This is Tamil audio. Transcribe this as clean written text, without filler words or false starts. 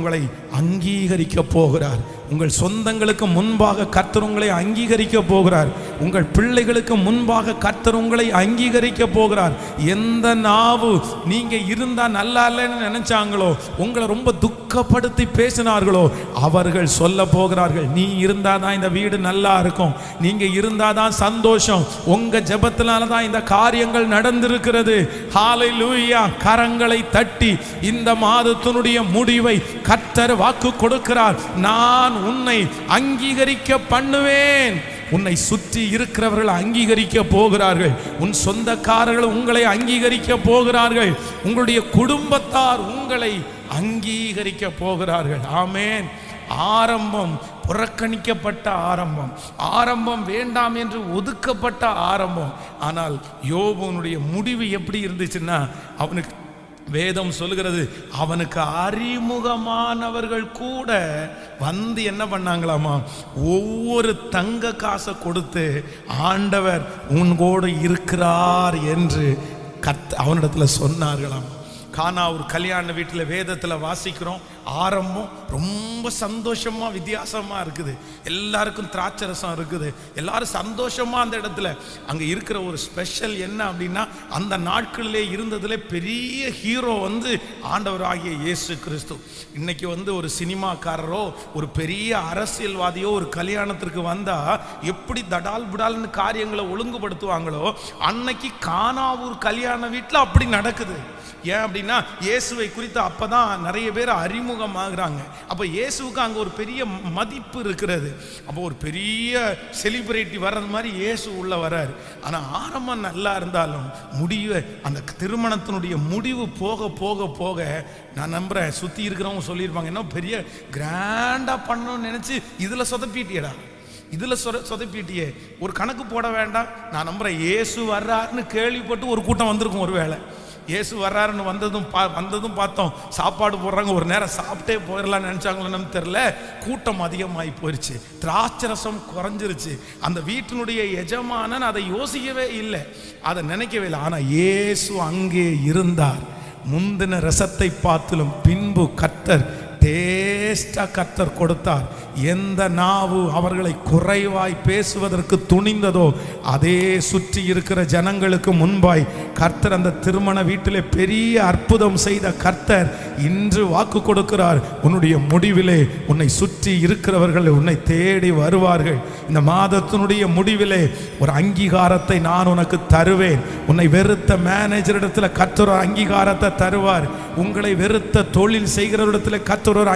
உங்களை அங்கீகரிக்க போகிறார். உங்கள் சொந்தங்களுக்கு முன்பாக கர்த்தர் உங்களை அங்கீகரிக்க போகிறார். உங்கள் பிள்ளைகளுக்கு முன்பாக கர்த்தர் உங்களை அங்கீகரிக்க போகிறார். எந்த நாவு நீங்க இருந்தா நல்லா இல்லைன்னு நினைச்சாங்களோ, உங்களை ரொம்ப துக்கப்படுத்தி பேசினார்களோ, அவர்கள் சொல்ல போகிறார்கள், நீ இருந்தாதான் இந்த வீடு நல்லா இருக்கும், நீங்க இருந்தாதான் சந்தோஷம், உங்க ஜெபத்தினால தான் இந்த காரியங்கள் நடந்திருக்கிறது. ஹல்லேலூயா. கரங்களை தட்டி இந்த மாதத்தினுடைய முடிவை கர்த்தர் வாக்கு கொடுக்கிறார். நான் உன்னை அங்கீகரிக்க பண்ணுவேன். உன்னை சுற்றி இருக்கிறவர்கள் அங்கீகரிக்க போகிறார்கள். உன் சொந்தக்காரர்கள் உங்களை அங்கீகரிக்க போகிறார்கள். உங்களுடைய குடும்பத்தார் உங்களை அங்கீகரிக்க போகிறார்கள். ஆமென். ஆரம்பம் புறக்கணிக்கப்பட்ட ஆரம்பம், ஆரம்பம் வேண்டாம் என்று ஒதுக்கப்பட்ட ஆரம்பம். ஆனால் யோபுனுடைய முடிவு எப்படி இருந்துச்சுன்னா, அவனுக்கு வேதம் சொல்லுகிறது, அவனுக்கு அறிமுகமானவர்கள் கூட வந்து என்ன பண்ணாங்களாமா, ஒவ்வொரு தங்க காசை கொடுத்து ஆண்டவர் உன்கூட இருக்கிறார் என்று அவனிடத்துல சொன்னார்களாம். கானா ஒரு கல்யாண வீட்டில் வேதத்தில் வாசிக்கிறோம், ஆரம்பம் ரொம்ப சந்தோஷமா வித்தியாசமா இருக்குது. எல்லாருக்கும் திராட்சரசம் இருக்குது, எல்லாரும் சந்தோஷமா அந்த இடத்துல. அங்க இருக்கிற ஒரு ஸ்பெஷல் என்ன அப்படின்னா, அந்த நாட்களிலே இருந்ததுல பெரிய ஹீரோ வந்து ஆண்டவராகிய இயேசு கிறிஸ்து. இன்னைக்கு வந்து ஒரு சினிமாக்காரரோ ஒரு பெரிய அரசியல்வாதியோ ஒரு கல்யாணத்திற்கு வந்தா எப்படி தடால் புடால்னு காரியங்களை ஒழுங்குபடுத்துவாங்களோ, அன்னைக்கு கானாவூர் கல்யாண வீட்டில் அப்படி நடக்குது. ஏன் அப்படின்னா, இயேசுவை குறித்து அப்பதான் நிறைய பேர் அறிமுகமாகறாங்க. அப்ப இயேசுவுக்கு அங்க ஒரு பெரிய மதிப்பு இருக்கிறது. அப்போ ஒரு பெரிய செலிபிரிட்டி வர்றது மாதிரி இயேசு உள்ள வர்றாரு. ஆனா ஆரம்பம் நல்லா இருந்தாலும் முடிவு, அந்த திருமணத்தினுடைய முடிவு போக போக போக, நான் நம்புறேன் சுத்தி இருக்கிறவங்க சொல்லியிருப்பாங்க, என்ன பெரிய கிராண்டா பண்ணணும்னு நினைச்சு இதுல சொதப்பிட்டியடா, இதுல சொதப்பிட்டியே, ஒரு கணக்கு போட வேண்டாம். நான் நம்புறேன் இயேசு வர்றாருன்னு கேள்விப்பட்டு ஒரு கூட்டம் வந்திருக்கும். ஒரு வேளை இயேசு வர்றாருன்னு வந்ததும் பார்த்தோம், சாப்பாடு போடுறாங்க, ஒரு நேரம் சாப்பிட்டே போயிடலாம்னு நினைச்சாங்களோன்னு தெரியல, கூட்டம் அதிகமாகி போயிடுச்சு, திராட்சரசம் குறைஞ்சிருச்சு. அந்த வீட்டினுடைய எஜமானன் அதை யோசிக்கவே இல்லை, அதை நினைக்கவே இல்லை. ஆனா இயேசு அங்கே இருந்தார். முந்தின ரசத்தை பார்த்திலும் பின்பு கர்த்தர் டேஸ்டா கர்த்தர் கொடுத்தார். எந்த நாவு அவர்களை குறைவாய் பேசுவதற்கு துணிந்ததோ, அதே சுற்றி இருக்கிற ஜனங்களுக்கு முன்பாய் கர்த்தர் அந்த திருமண வீட்டிலே பெரிய அற்புதம் செய்த கர்த்தர் இன்று வாக்கு கொடுக்கிறார், உன்னுடைய முடிவிலே உன்னை சுற்றி இருக்கிறவர்கள் உன்னை தேடி வருவார்கள். இந்த மாதத்தினுடைய முடிவிலே ஒரு அங்கீகாரத்தை நான் உனக்கு தருவேன். உன்னை வெறுத்த மேனேஜர் இடத்துல கர்த்தர் அங்கீகாரத்தை தருவார். உங்களை வெறுத்த தொழில் செய்கிறவரிடத்துல கர்த்தர்